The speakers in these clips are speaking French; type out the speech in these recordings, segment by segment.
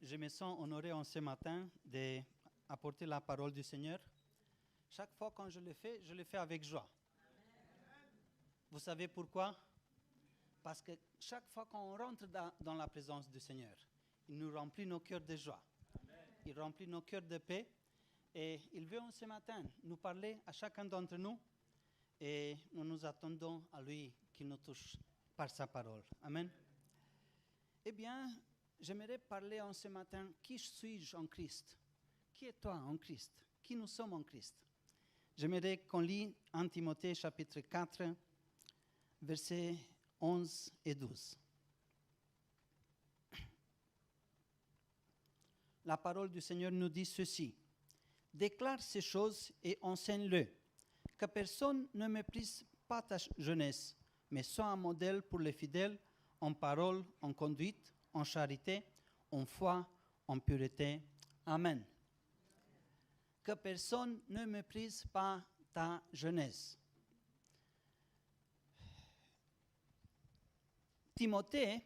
je me sens honoré en ce matin d'apporter la parole du Seigneur. Chaque fois quand je le fais avec joie. Vous savez pourquoi? Parce que chaque fois qu'on rentre dans la présence du Seigneur, il nous remplit nos cœurs de joie. Il remplit nos cœurs de paix. Et il veut ce matin nous parler à chacun d'entre nous. Et nous nous attendons à lui qui nous touche par sa parole. Amen. Eh bien, j'aimerais parler en ce matin, qui suis-je en Christ? Qui es toi en Christ? Qui nous sommes en Christ? J'aimerais qu'on lit 1 Timothée chapitre 4, versets 11 et 12. La parole du Seigneur nous dit ceci. Déclare ces choses et enseigne-le, que personne ne méprise pas ta jeunesse, mais sois un modèle pour les fidèles en parole, en conduite, en charité, en foi, en pureté. Amen. Que personne ne méprise pas ta jeunesse. Timothée,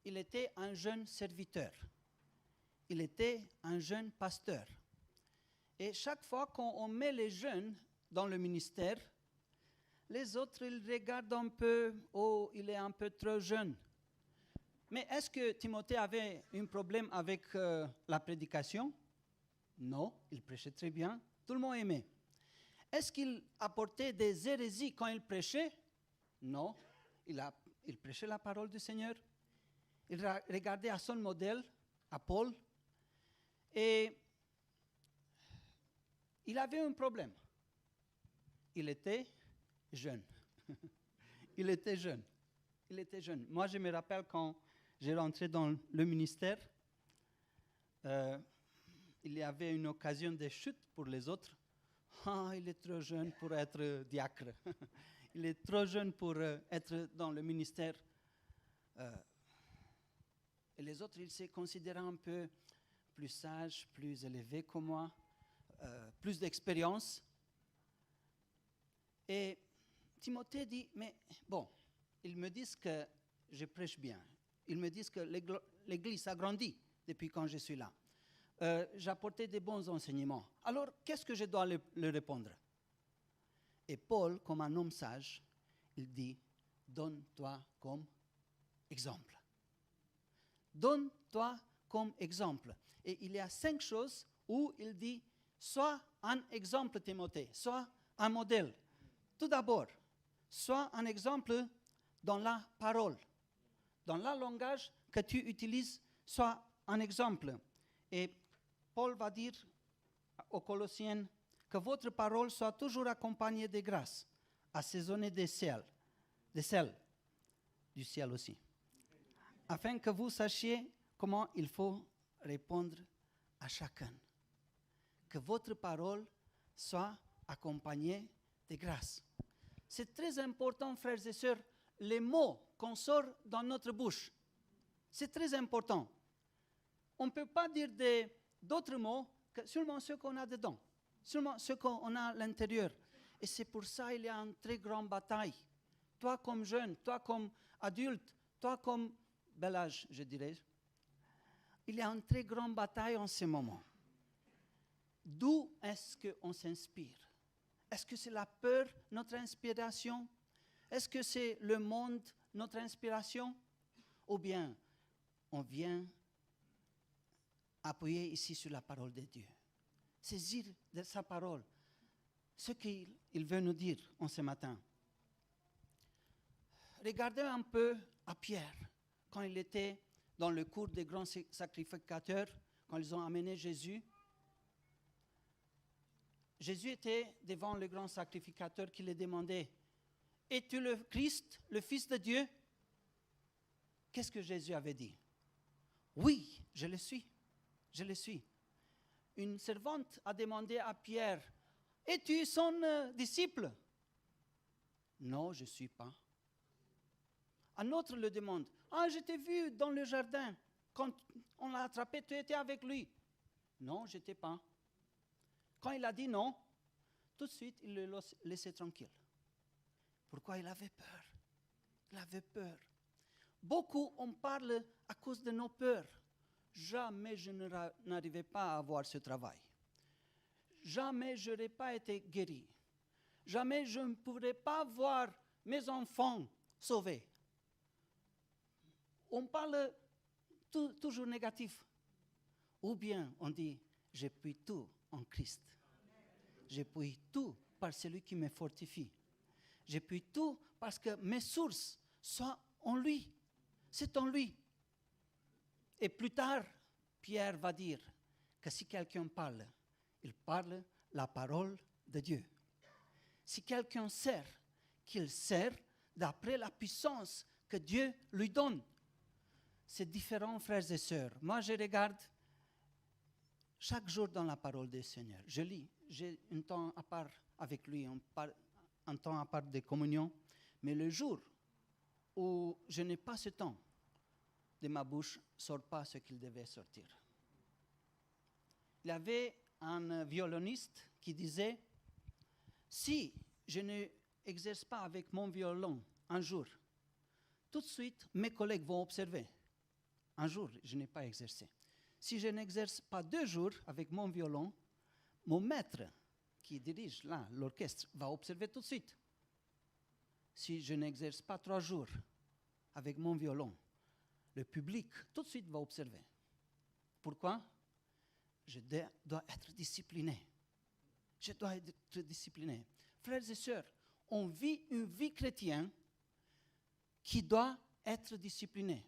il était un jeune serviteur. Il était un jeune pasteur. Et chaque fois qu'on met les jeunes dans le ministère, les autres, ils regardent un peu, oh, il est un peu trop jeune. Mais est-ce que Timothée avait un problème avec la prédication? Non, il prêchait très bien, tout le monde aimait. Est-ce qu'il apportait des hérésies quand il prêchait? Non, il prêchait la parole du Seigneur. Il regardait à son modèle, à Paul, et il avait un problème. Il était jeune. Il était jeune. Moi, je me rappelle quand j'ai rentré dans le ministère, il y avait une occasion de chute pour les autres. Ah, il est trop jeune pour être diacre. Il est trop jeune pour être dans le ministère. Et les autres, ils se considéraient un peu plus sages, plus élevés que moi, plus d'expérience. Et Timothée dit, mais bon, ils me disent que je prêche bien. Ils me disent que l'Église a grandi depuis quand je suis là. J'apportais des bons enseignements. Alors, qu'est-ce que je dois leur répondre? Et Paul, comme un homme sage, il dit, donne-toi comme exemple. Donne-toi comme exemple. Et il y a 5 choses où il dit, sois un exemple, Timothée, sois un modèle. Tout d'abord, sois un exemple dans la parole. Dans le langage que tu utilises, sois un exemple. Et Paul va dire aux Colossiens que votre parole soit toujours accompagnée de grâce, assaisonnée de sel, du ciel aussi, afin que vous sachiez comment il faut répondre à chacun. Que votre parole soit accompagnée de grâce. C'est très important, frères et sœurs, les mots qu'on sort dans notre bouche. C'est très important. On ne peut pas dire d'autres mots que seulement ceux qu'on a dedans, seulement ceux qu'on a à l'intérieur. Et c'est pour ça qu'il y a une très grande bataille. Toi comme jeune, toi comme adulte, toi comme bel âge, je dirais. Il y a une très grande bataille en ce moment. D'où est-ce qu'on s'inspire? Est-ce que c'est la peur, notre inspiration? Est-ce que c'est le monde, notre inspiration? Ou bien, on vient appuyer ici sur la parole de Dieu. Saisir de sa parole ce qu'il veut nous dire en ce matin. Regardez un peu à Pierre, quand il était dans le cours des grands sacrificateurs, quand ils ont amené Jésus. Jésus était devant le grand sacrificateur qui lui demandait, « Es-tu le Christ, le Fils de Dieu ?» Qu'est-ce que Jésus avait dit? « Oui, je le suis. Je le suis. » Une servante a demandé à Pierre, « Es-tu son disciple ?» Non, je ne suis pas. Un autre le demande, « Ah, je t'ai vu dans le jardin. Quand on l'a attrapé, tu étais avec lui. » Non, je n'étais pas. Quand il a dit non, tout de suite, il le laissait tranquille. Pourquoi il avait peur? Il avait peur. Beaucoup, on parle à cause de nos peurs. jamais je n'arrivais pas à avoir ce travail. Jamais je n'aurais pas été guéri. Jamais je ne pourrais pas voir mes enfants sauvés. On parle toujours négatif. Ou bien on dit, je puis tout en Christ. Je puis tout par celui qui me fortifie. Je puis tout parce que mes sources sont en lui. C'est en lui. Et plus tard, Pierre va dire que si quelqu'un parle, il parle la parole de Dieu. Si quelqu'un sert, qu'il sert d'après la puissance que Dieu lui donne. C'est différent, frères et sœurs. Moi, je regarde chaque jour dans la parole du Seigneur. Je lis. J'ai un temps à part avec lui, un temps à part de communion. Mais le jour où je n'ai pas ce temps, de ma bouche ne sort pas ce qu'il devait sortir. Il y avait un violoniste qui disait, si je n'exerce pas avec mon violon un jour, tout de suite mes collègues vont observer. Un jour, je n'ai pas exercé. Si je n'exerce pas 2 jours avec mon violon, mon maître qui dirige là l'orchestre va observer tout de suite. Si je n'exerce pas 3 jours avec mon violon, le public tout de suite va observer. Pourquoi? Je dois être discipliné. Je dois être discipliné. Frères et sœurs, on vit une vie chrétienne qui doit être disciplinée.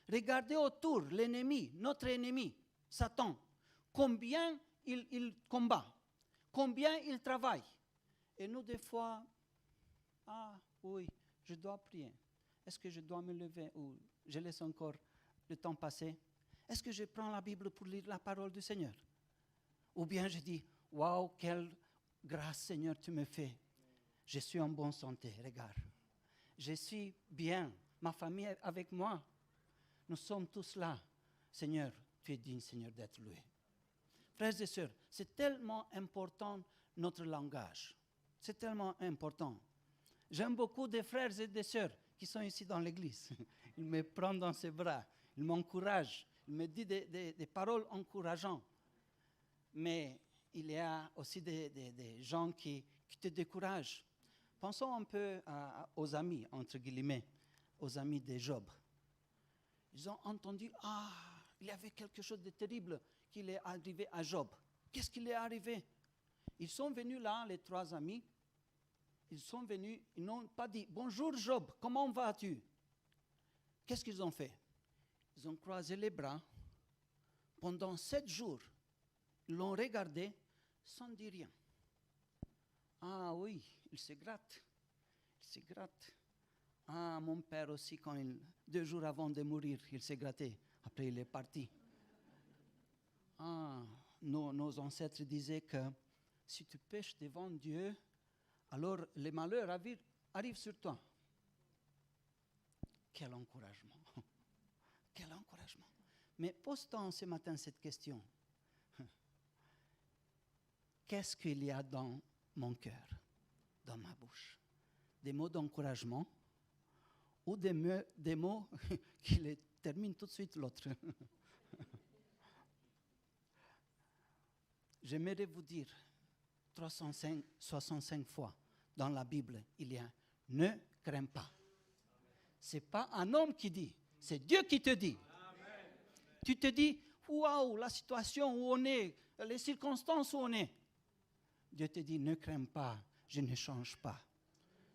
Regardez autour l'ennemi, notre ennemi, Satan. Combien il combat, combien il travaille. Et nous, des fois, oui, je dois prier. Est-ce que je dois me lever ou je laisse encore le temps passer? Est-ce que je prends la Bible pour lire la parole du Seigneur? Ou bien je dis, waouh, quelle grâce, Seigneur, tu me fais. Je suis en bonne santé, regarde. Je suis bien, ma famille est avec moi. Nous sommes tous là. Seigneur, tu es digne, Seigneur, d'être loué. Frères et sœurs, c'est tellement important notre langage. C'est tellement important. J'aime beaucoup des frères et des sœurs qui sont ici dans l'église. Ils me prennent dans ses bras, ils m'encouragent, ils me disent des paroles encourageantes. Mais il y a aussi des gens qui te découragent. Pensons un peu aux amis, entre guillemets, aux amis de Job. Ils ont entendu, il y avait quelque chose de terrible qui est arrivé à Job. Qu'est-ce qui lui est arrivé? Ils sont venus là, les 3 amis. Ils sont venus, ils n'ont pas dit, bonjour Job, comment vas-tu? Qu'est-ce qu'ils ont fait? Ils ont croisé les bras. Pendant 7 jours, ils l'ont regardé sans dire rien. Ah oui, il se gratte. Il se gratte. Ah, mon père aussi, 2 jours avant de mourir, il s'est gratté. Après, il est parti. Nos ancêtres disaient que si tu pèches devant Dieu, alors les malheurs arrivent sur toi. Quel encouragement. Quel encouragement. Mais pose-toi ce matin cette question. Qu'est-ce qu'il y a dans mon cœur, dans ma bouche? Des mots d'encouragement ou des mots qui les terminent tout de suite l'autre? J'aimerais vous dire 365 fois dans la Bible, il y a « ne crains pas ». Ce n'est pas un homme qui dit, c'est Dieu qui te dit. Amen. Tu te dis, waouh, la situation où on est, les circonstances où on est. Dieu te dit, ne crains pas, je ne change pas.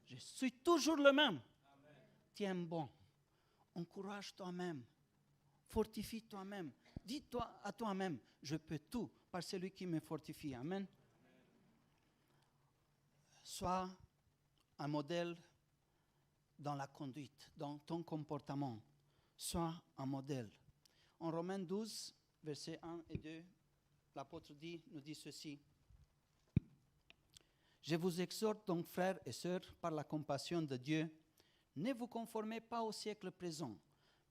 Je suis toujours le même. Amen. Tiens bon, encourage toi-même, fortifie toi-même. Dis-toi à toi-même, je peux tout par celui qui me fortifie. Amen. Amen. Sois un modèle dans la conduite, dans ton comportement. Sois un modèle. En Romains 12, versets 1 et 2, l'apôtre nous dit ceci. Je vous exhorte donc, frères et sœurs, par la compassion de Dieu, ne vous conformez pas au siècle présent,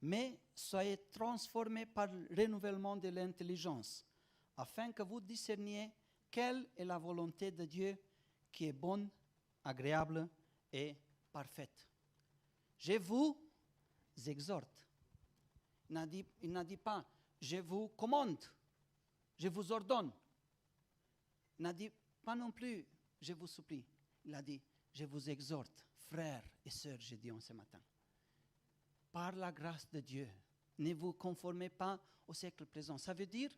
mais soyez transformés par le renouvellement de l'intelligence, afin que vous discerniez quelle est la volonté de Dieu qui est bonne, agréable et parfaite. Je vous exhorte. Il n'a dit pas, je vous commande, je vous ordonne. Il n'a dit pas non plus, je vous supplie. Il a dit, je vous exhorte, frères et sœurs, j'ai dit ce matin. Par la grâce de Dieu, ne vous conformez pas au siècle présent. Ça veut dire,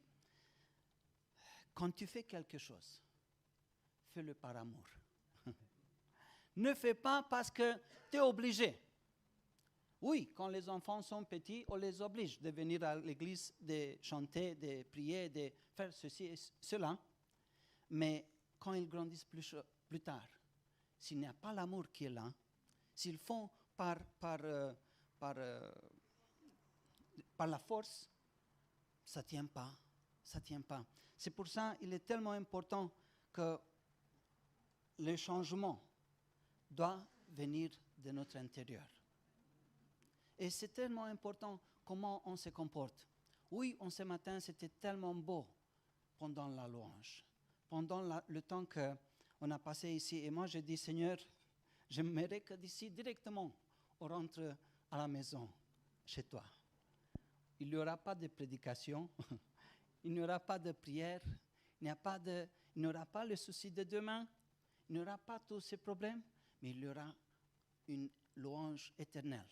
quand tu fais quelque chose, fais-le par amour. Ne fais pas parce que tu es obligé. Oui, quand les enfants sont petits, on les oblige de venir à l'église, de chanter, de prier, de faire ceci et cela. Mais quand ils grandissent plus tard, s'il n'y a pas l'amour qui est là, s'ils font par la force, ça ne tient pas. Ça tient pas. C'est pour ça qu'il est tellement important que le changement doit venir de notre intérieur. Et c'est tellement important comment on se comporte. Oui, ce matin, c'était tellement beau pendant la louange, pendant le temps qu'on a passé ici. Et moi, j'ai dit, Seigneur, j'aimerais que d'ici, directement, on rentre à la maison, chez toi. Il n'y aura pas de prédication, il n'y aura pas de prière, il n'y aura pas le souci de demain, il n'y aura pas tous ces problèmes, mais il y aura une louange éternelle.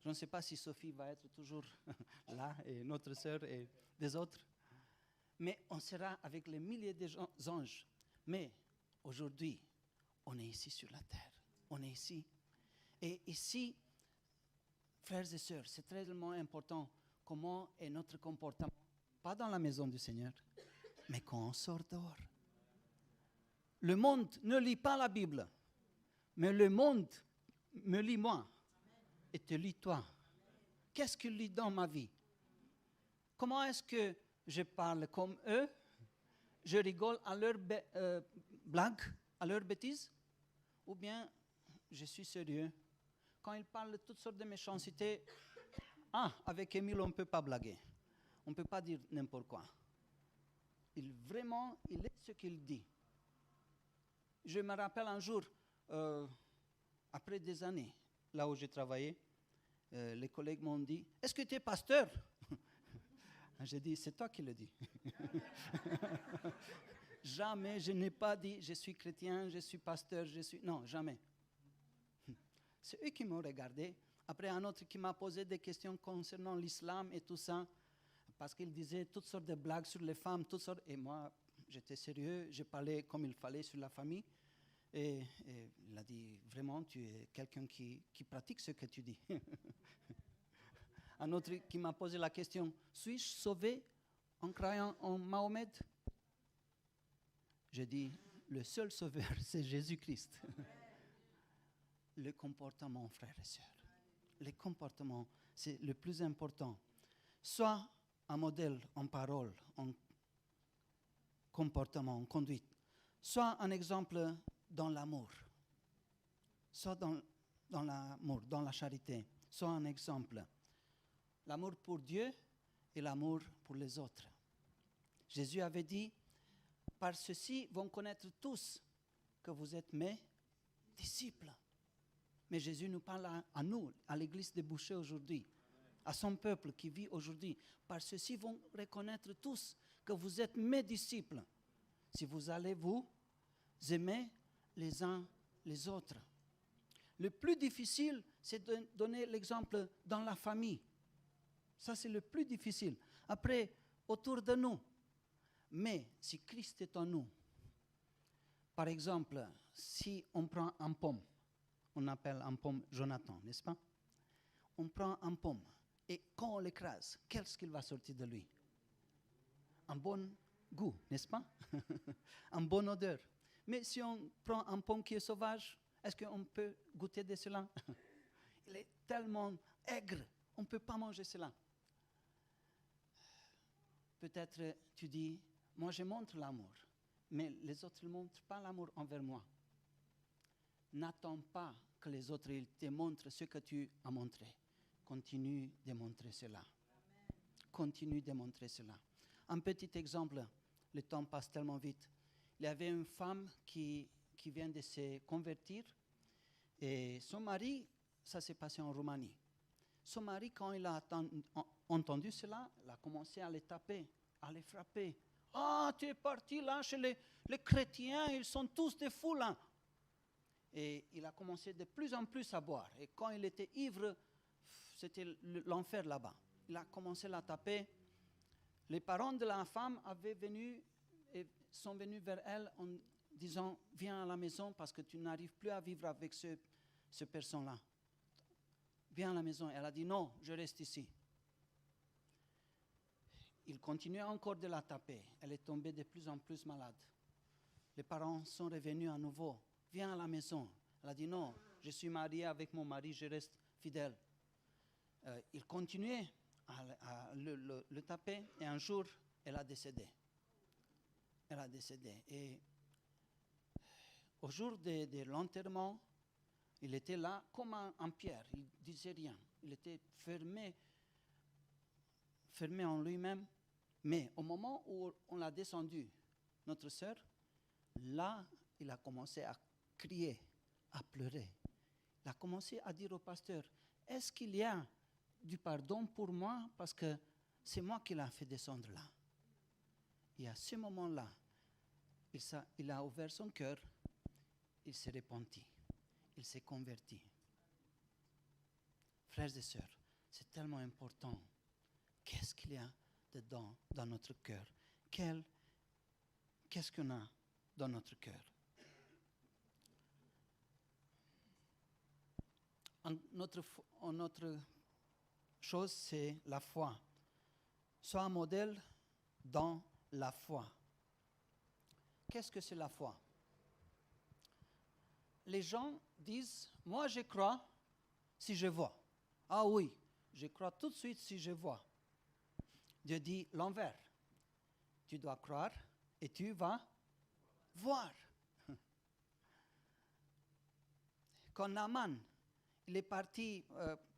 Je ne sais pas si Sophie va être toujours là, et notre sœur et des autres, mais on sera avec les milliers d'anges. Mais aujourd'hui, on est ici sur la terre, on est ici. Et ici, frères et sœurs, c'est tellement important comment est notre comportement, pas dans la maison du Seigneur, mais quand on sort dehors. Le monde ne lit pas la Bible, mais le monde me lit moi et te lit toi. Qu'est-ce qu'il lit dans ma vie? Comment est-ce que je parle comme eux? Je rigole à leurs blagues, à leurs bêtises? Ou bien je suis sérieux? Quand ils parlent de toutes sortes de méchancetés, avec Émile, on ne peut pas blaguer. On ne peut pas dire n'importe quoi. Il est ce qu'il dit. Je me rappelle un jour, après des années, là où j'ai travaillé, les collègues m'ont dit, est-ce que tu es pasteur? J'ai dit, c'est toi qui le dis. Jamais je n'ai pas dit, je suis chrétien, je suis pasteur, Non, jamais. C'est eux qui m'ont regardé. Après, un autre qui m'a posé des questions concernant l'islam et tout ça, parce qu'il disait toutes sortes de blagues sur les femmes, toutes sortes. Et moi, j'étais sérieux, je parlais comme il fallait sur la famille. Et il a dit, vraiment, tu es quelqu'un qui pratique ce que tu dis. Un autre qui m'a posé la question, suis-je sauvé en croyant en Mahomet? J'ai dit, le seul sauveur, c'est Jésus-Christ. Le comportement, frères et sœurs, le comportement, c'est le plus important. Soit un modèle en parole, en comportement, en conduite, soit un exemple dans l'amour, soit dans l'amour, dans la charité, soit un exemple. L'amour pour Dieu et l'amour pour les autres. Jésus avait dit, par ceci vont connaître tous que vous êtes mes disciples. Mais Jésus nous parle à nous, à l'église des Bouchers aujourd'hui, à son peuple qui vit aujourd'hui. Par ceci vont reconnaître tous que vous êtes mes disciples. Si vous allez vous aimer les uns les autres. Le plus difficile, c'est de donner l'exemple dans la famille. Ça, c'est le plus difficile. Après, autour de nous. Mais si Christ est en nous, par exemple, si on prend un pomme, on appelle un pomme Jonathan, n'est-ce pas? On prend un pomme et quand on l'écrase, qu'est-ce qu'il va sortir de lui? Un bon goût, n'est-ce pas? Une bonne odeur. Mais si on prend un pomme qui est sauvage, est-ce qu'on peut goûter de cela? Il est tellement aigre, on ne peut pas manger cela. Peut-être tu dis, moi je montre l'amour, mais les autres ne montrent pas l'amour envers moi. N'attends pas que les autres ils te montrent ce que tu as montré. Continue de montrer cela. Amen. Continue de montrer cela. Un petit exemple, le temps passe tellement vite. Il y avait une femme qui vient de se convertir et son mari, ça s'est passé en Roumanie. Son mari, quand il a entendu cela, elle a commencé à les taper, à les frapper. « Ah, tu es parti là chez les chrétiens, ils sont tous des fous là. » Et il a commencé de plus en plus à boire. Et quand il était ivre, c'était l'enfer là-bas. Il a commencé à la taper. Les parents de la femme sont venus vers elle en disant « Viens à la maison parce que tu n'arrives plus à vivre avec ce personne-là. Viens à la maison. » Elle a dit « Non, je reste ici. » Il continuait encore de la taper. Elle est tombée de plus en plus malade. Les parents sont revenus à nouveau. « Viens à la maison. » Elle a dit « Non, je suis mariée avec mon mari, je reste fidèle. » Il continuait à le taper et un jour, elle a décédé. Elle a décédé. Et au jour de l'enterrement, il était là comme en pierre. Il ne disait rien. Il était fermé en lui-même. Mais au moment où on l'a descendu, notre sœur, là, il a commencé à crier, à pleurer. Il a commencé à dire au pasteur, « Est-ce qu'il y a du pardon pour moi parce que c'est moi qui l'ai fait descendre là. » Et à ce moment-là, il a ouvert son cœur, il s'est repenti, il s'est converti. Frères et sœurs, c'est tellement important. Qu'est-ce qu'il y a dedans, dans notre cœur? Qu'est-ce qu'on a dans notre cœur? Notre chose, c'est la foi. Sois un modèle dans la foi. Qu'est-ce que c'est la foi? Les gens disent, moi je crois si je vois. Ah oui, je crois tout de suite si je vois. Dieu dit l'envers. Tu dois croire et tu vas voir. Quand Naaman, il est parti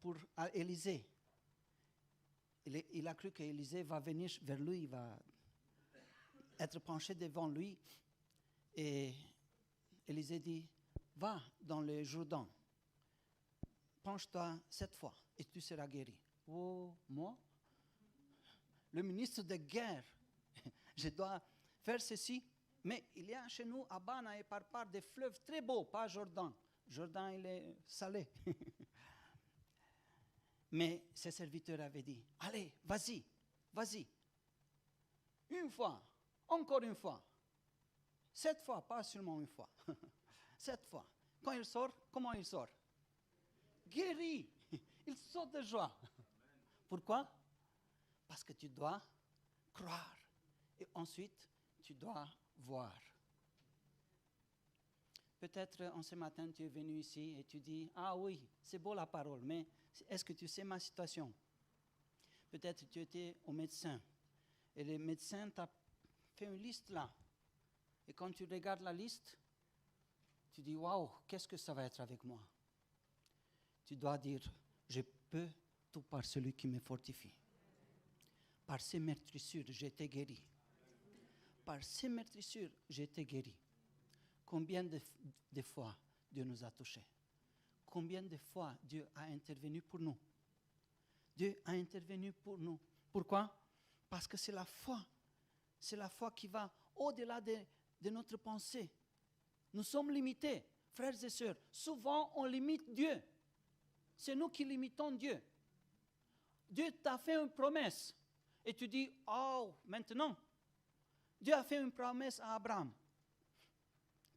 pour Élysée, il a cru qu'Élysée va venir vers lui, il va être penché devant lui. Et Élysée dit, va dans le Jourdain, penche-toi 7 fois et tu seras guéri. Oh, moi, le ministre de guerre, je dois faire ceci. Mais il y a chez nous, à Bana et par des fleuves très beaux, pas Jourdain. Jourdain, il est salé. Mais ses serviteurs avaient dit, allez, vas-y. Une fois, encore une fois. 7 fois, pas seulement une fois. 7 fois. Quand il sort, comment il sort? Guéri. Il saute de joie. Pourquoi? Parce que tu dois croire. Et ensuite, tu dois voir. Peut-être en ce matin, tu es venu ici et tu dis, ah oui, c'est beau la parole, mais est-ce que tu sais ma situation? Peut-être tu étais au médecin et le médecin t'a fait une liste là. Et quand tu regardes la liste, tu dis, waouh, qu'est-ce que ça va être avec moi? Tu dois dire, je peux tout par celui qui me fortifie. Par ses meurtrissures, j'ai été guéri. Par ses meurtrissures, j'ai été guéri. Combien de fois Dieu nous a touchés? Combien de fois Dieu a intervenu pour nous? Dieu a intervenu pour nous. Pourquoi? Parce que c'est la foi. C'est la foi qui va au-delà de notre pensée. Nous sommes limités, frères et sœurs. Souvent, on limite Dieu. C'est nous qui limitons Dieu. Dieu t'a fait une promesse. Et tu dis, oh, maintenant, Dieu a fait une promesse à Abraham.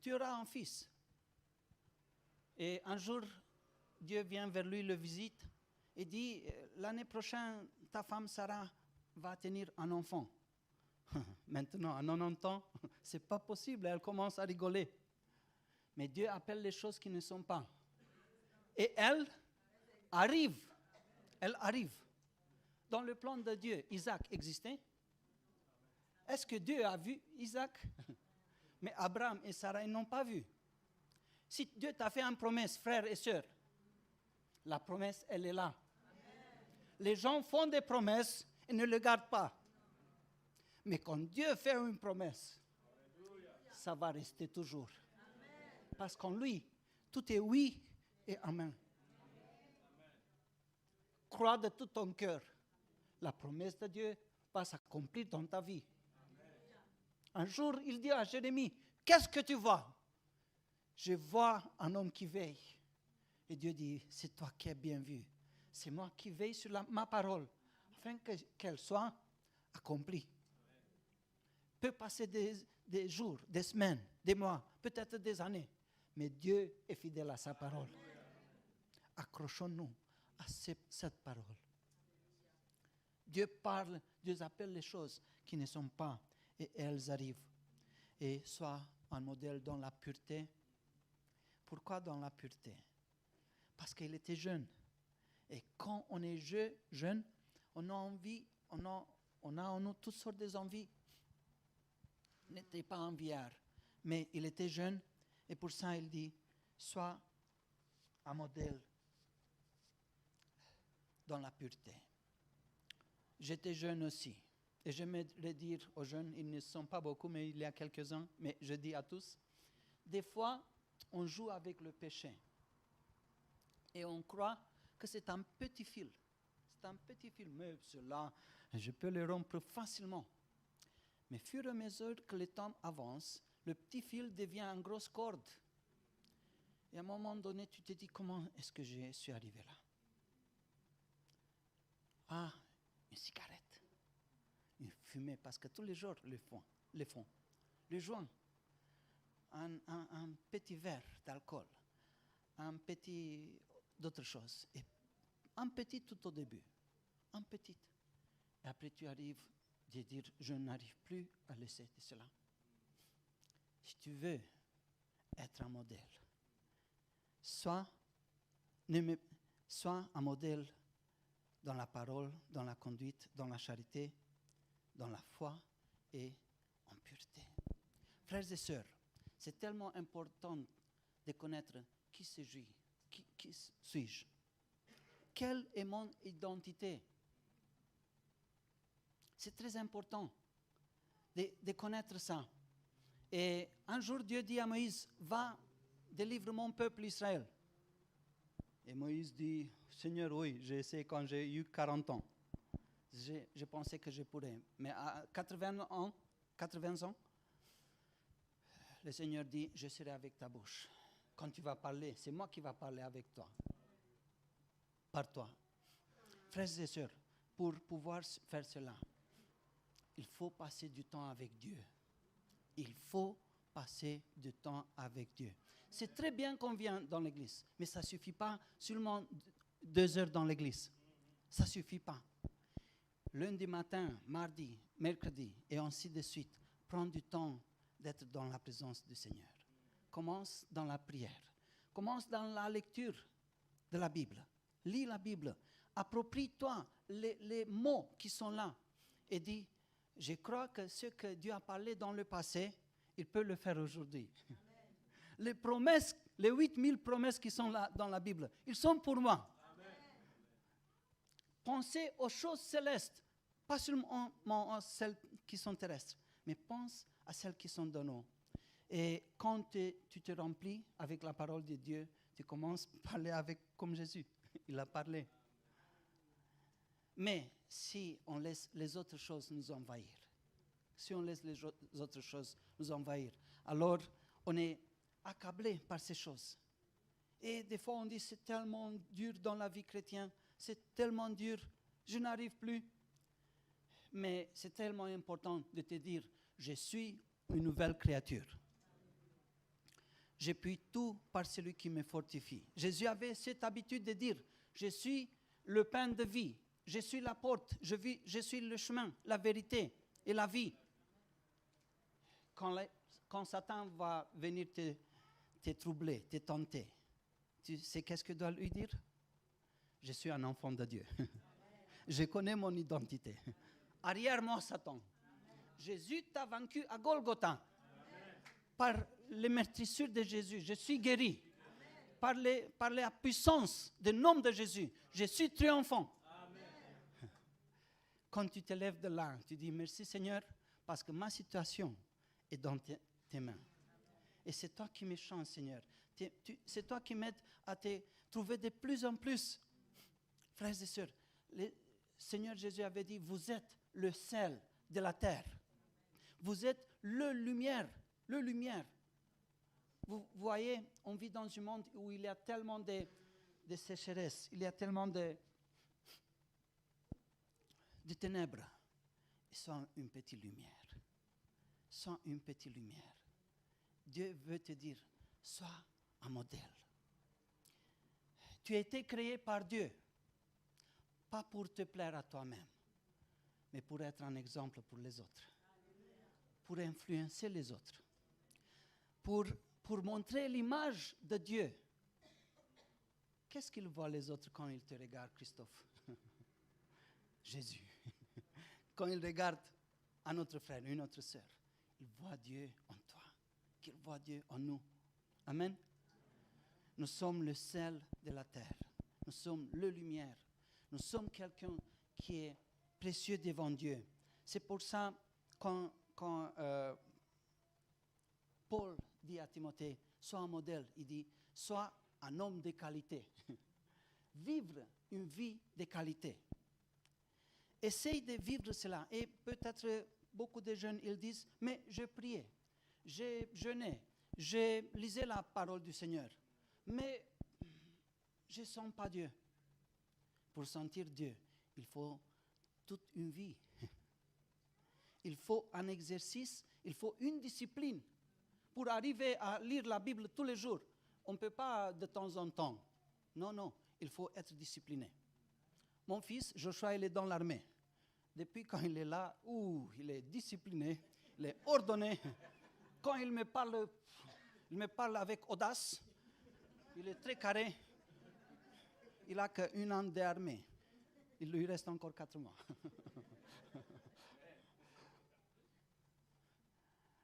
Tu auras un fils. Et un jour, Dieu vient vers lui, le visite, et dit, l'année prochaine, ta femme Sarah va tenir un enfant. Maintenant, à 90 ans, ce n'est pas possible, elle commence à rigoler. Mais Dieu appelle les choses qui ne sont pas. Et elle arrive. Dans le plan de Dieu, Isaac existait? Est-ce que Dieu a vu Isaac? Mais Abraham et Sarah, ils n'ont pas vu. Si Dieu t'a fait une promesse, frères et sœurs, la promesse, elle est là. Amen. Les gens font des promesses et ne le gardent pas. Mais quand Dieu fait une promesse, ça va rester toujours. Amen. Parce qu'en lui, tout est oui et amen. Crois de tout ton cœur. la promesse de Dieu va s'accomplir dans ta vie. Un jour, il dit à Jérémie, qu'est-ce que tu vois? Je vois un homme qui veille. Et Dieu dit, c'est toi qui as bien vu. C'est moi qui veille sur ma parole, afin qu'elle soit accomplie. Peut passer des jours, des semaines, des mois, peut-être des années, mais Dieu est fidèle à sa parole. Accrochons-nous à cette parole. Dieu parle, Dieu appelle les choses qui ne sont pas, et elles arrivent. Et sois un modèle dans la pureté. Pourquoi dans la pureté? Parce qu'il était jeune. Et quand on est jeune, on a envie, on a en nous toutes sortes d'envies. Il n'était pas un vieillard, mais il était jeune. Et pour ça, il dit, sois un modèle dans la pureté. J'étais jeune aussi. Et j'aimerais dire aux jeunes, ils ne sont pas beaucoup, mais il y a quelques-uns, mais je dis à tous, des fois, on joue avec le péché. Et on croit que c'est un petit fil. C'est un petit fil, mais cela, je peux le rompre facilement. Mais au fur et à mesure que le temps avance, le petit fil devient une grosse corde. Et à un moment donné, tu te dis, comment est-ce que je suis arrivé là? Ah, une cigarette. Une fumée, parce que tous les jours, le font. Le joint. Un petit verre d'alcool. Un petit d'autres choses. Et un petit tout au début. Un petit. Et après, tu arrives à dire, je n'arrive plus à laisser de cela. Si tu veux être un modèle, sois un modèle dans la parole, dans la conduite, dans la charité, dans la foi et en pureté. Frères et sœurs, c'est tellement important de connaître qui suis-je. Quelle est mon identité? C'est très important de connaître ça. Et un jour, Dieu dit à Moïse, va, délivre mon peuple Israël. Et Moïse dit, Seigneur, oui, j'ai essayé quand j'ai eu 40 ans. Je pensais que je pourrais. Mais à 80 ans, le Seigneur dit, je serai avec ta bouche. Quand tu vas parler, c'est moi qui vais parler avec toi. Par toi. Frères et sœurs, pour pouvoir faire cela, il faut passer du temps avec Dieu. Il faut passer du temps avec Dieu. C'est très bien qu'on vienne dans l'église, mais ça ne suffit pas seulement 2 heures dans l'église. Ça ne suffit pas. Lundi matin, mardi, mercredi, et ainsi de suite. Prends du temps d'être dans la présence du Seigneur. Commence dans la prière. Commence dans la lecture de la Bible. Lis la Bible. Approprie-toi les mots qui sont là. Et dis, je crois que ce que Dieu a parlé dans le passé, il peut le faire aujourd'hui. Les promesses, les 8000 promesses qui sont là dans la Bible, ils sont pour moi. Amen. Pensez aux choses célestes, pas seulement à celles qui sont terrestres, mais pense à celles qui sont de nous. Et quand tu te remplis avec la parole de Dieu, tu commences à parler comme Jésus. Il a parlé. Mais si on laisse les autres choses nous envahir, alors on est accablé par ces choses. Et des fois on dit c'est tellement dur dans la vie chrétienne, c'est tellement dur, je n'arrive plus. Mais c'est tellement important de te dire, je suis une nouvelle créature. Je puis tout par celui qui me fortifie. Jésus avait cette habitude de dire, je suis le pain de vie, je suis la porte, je suis le chemin, la vérité et la vie. Quand Satan va venir te troubler, te tenter, tu sais qu'est-ce que tu dois lui dire? Je suis un enfant de Dieu. Je connais mon identité. Arrière-moi, Satan. Jésus t'a vaincu à Golgotha. Par les meurtrissures de Jésus, je suis guéri. Par la puissance du nom de Jésus, je suis triomphant. Amen. Quand tu te lèves de là, tu dis merci Seigneur, parce que ma situation est dans tes mains. Et c'est toi qui me changes, Seigneur. C'est toi qui m'aides à te trouver de plus en plus. Frères et sœurs, Seigneur Jésus avait dit, vous êtes le sel de la terre. Vous êtes le lumière. Vous voyez, on vit dans un monde où il y a tellement de sécheresse, il y a tellement de ténèbres. Sans une petite lumière. Sans une petite lumière. Dieu veut te dire, sois un modèle. Tu as été créé par Dieu, pas pour te plaire à toi-même, mais pour être un exemple pour les autres, pour influencer les autres, pour montrer l'image de Dieu. Qu'est-ce qu'ils voient les autres quand ils te regardent, Christophe? Jésus. Quand ils regardent un autre frère, une autre sœur, ils voient Dieu en toi, qu'ils voient Dieu en nous. Amen. Nous sommes le sel de la terre. Nous sommes la lumière. Nous sommes quelqu'un qui est précieux devant Dieu. C'est pour ça quand Paul dit à Timothée, sois un modèle, il dit, sois un homme de qualité. Vivre une vie de qualité. Essaye de vivre cela. Et peut-être beaucoup de jeunes, ils disent, mais je priais, j'ai jeûné, j'ai lisé la parole du Seigneur, mais je ne sens pas Dieu. Pour sentir Dieu, il faut toute une vie. Il faut un exercice, il faut une discipline. Pour arriver à lire la Bible tous les jours, on ne peut pas de temps en temps. Non, il faut être discipliné. Mon fils, Joshua, il est dans l'armée. Depuis quand il est là, il est discipliné, il est ordonné. Quand il me parle avec audace. Il est très carré. Il n'a qu'un an d'armée. Il lui reste encore 4 mois.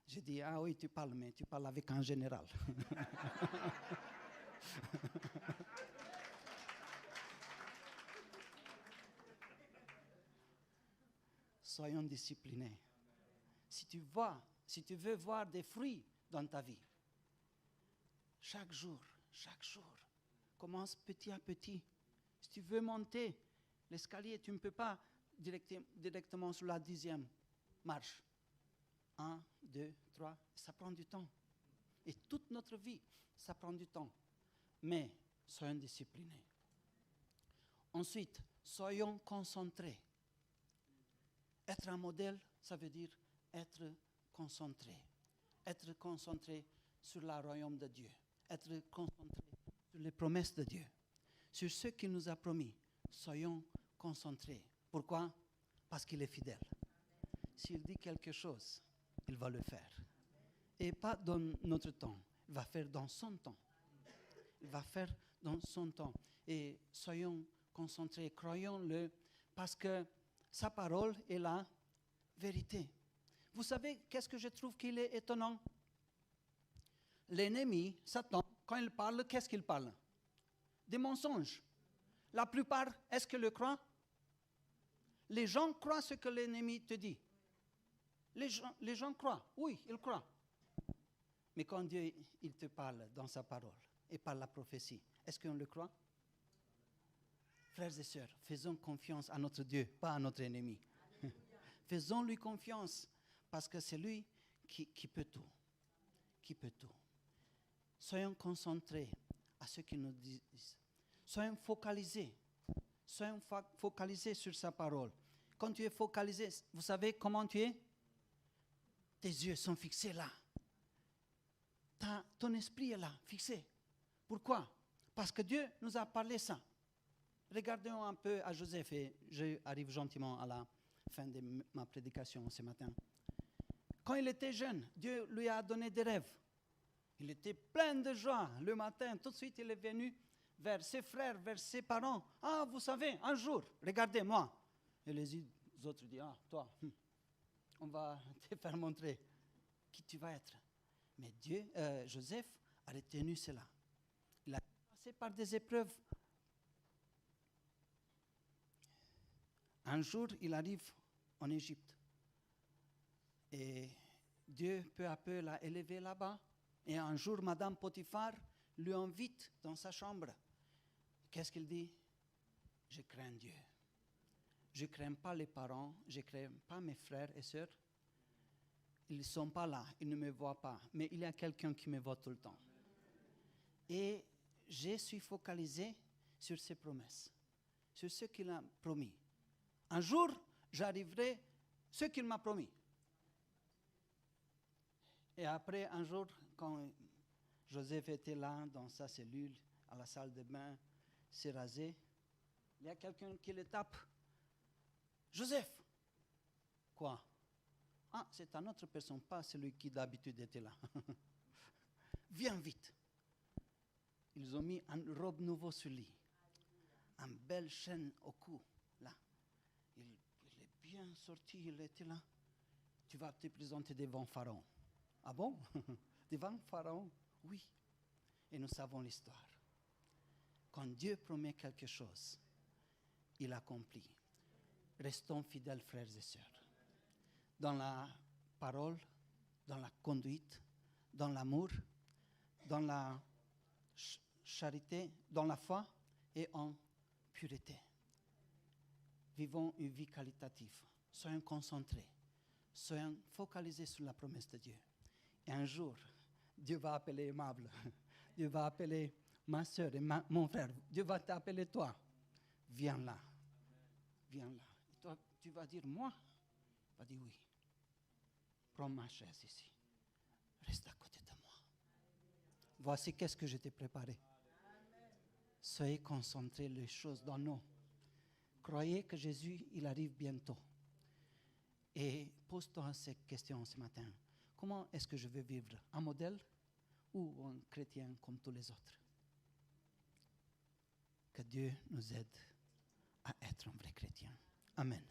J'ai dit, ah oui, tu parles, mais tu parles avec un général. Soyons disciplinés. Si tu veux voir des fruits dans ta vie, chaque jour, commence petit à petit. Si tu veux monter l'escalier, tu ne peux pas directement sur la 10e marche. 1, 2, 3, ça prend du temps. Et toute notre vie, ça prend du temps. Mais soyons disciplinés. Ensuite, soyons concentrés. Être un modèle, ça veut dire être concentré. Être concentré sur le royaume de Dieu. Être concentré sur les promesses de Dieu. Sur ce qu'il nous a promis. Soyons concentrés. Pourquoi? Parce qu'il est fidèle. S'il dit quelque chose, il va le faire. Et pas dans notre temps. Il va faire dans son temps. Il va faire dans son temps. Et soyons concentrés, croyons-le, parce que sa parole est la vérité. Vous savez, qu'est-ce que je trouve qu'il est étonnant? L'ennemi, Satan, quand il parle, qu'est-ce qu'il parle? Des mensonges. La plupart, est-ce qu'ils le croient? Les gens croient ce que l'ennemi te dit. Les gens croient, oui, ils croient. Mais quand Dieu il te parle dans sa parole et par la prophétie, est-ce qu'on le croit? Frères et sœurs, faisons confiance à notre Dieu, pas à notre ennemi. Faisons-lui confiance, parce que c'est lui qui peut tout. Qui peut tout. Soyons concentrés à ce qu'il nous dit. Soyons focalisés. Soyons focalisés sur sa parole. Quand tu es focalisé, vous savez comment tu es? Tes yeux sont fixés là. Ton esprit est là, fixé. Pourquoi? Parce que Dieu nous a parlé ça. Regardons un peu à Joseph, et j'arrive gentiment à la fin de ma prédication ce matin. Quand il était jeune, Dieu lui a donné des rêves. Il était plein de joie. Le matin, tout de suite, il est venu vers ses frères, vers ses parents. Ah, vous savez, un jour, regardez-moi. Et les autres disent, ah, toi, on va te faire montrer qui tu vas être. Mais Joseph a retenu cela. Il a passé par des épreuves. Un jour, il arrive en Égypte. Et Dieu, peu à peu, l'a élevé là-bas. Et un jour, Madame Potiphar lui invite dans sa chambre. Qu'est-ce qu'il dit? Je crains Dieu. je ne crains pas les parents, je ne crains pas mes frères et sœurs. Ils ne sont pas là, ils ne me voient pas, mais il y a quelqu'un qui me voit tout le temps. Et je suis focalisé sur ses promesses, sur ce qu'il a promis. Un jour, j'arriverai ce qu'il m'a promis. Et après, un jour, quand Joseph était là, dans sa cellule, à la salle de bain, s'est rasé, il y a quelqu'un qui le tape. Joseph! Quoi? Ah, c'est une autre personne, pas celui qui d'habitude était là. Viens vite. Ils ont mis une robe nouveau sur lui, une belle chaîne au cou, là. Il est bien sorti, il était là. Tu vas te présenter devant Pharaon. Ah bon? Devant Pharaon? Oui. Et nous savons l'histoire. Quand Dieu promet quelque chose, il accomplit. Restons fidèles, frères et sœurs. Dans la parole, dans la conduite, dans l'amour, dans la charité, dans la foi et en pureté. Vivons une vie qualitative. Soyons concentrés. Soyons focalisés sur la promesse de Dieu. Et un jour, Dieu va appeler aimable. Dieu va appeler ma soeur et mon frère. Dieu va t'appeler toi. Viens là. Viens là. Et toi, tu vas dire moi? Il va dire oui. Prends ma chaise ici. Reste à côté de moi. Voici qu'est-ce que je t'ai préparé. Soyez concentrés les choses dans nous. Croyez que Jésus, il arrive bientôt. Et pose-toi cette question ce matin. Comment est-ce que je veux vivre? Un modèle ou un chrétien comme tous les autres? Que Dieu nous aide à être un vrai chrétien. Amen.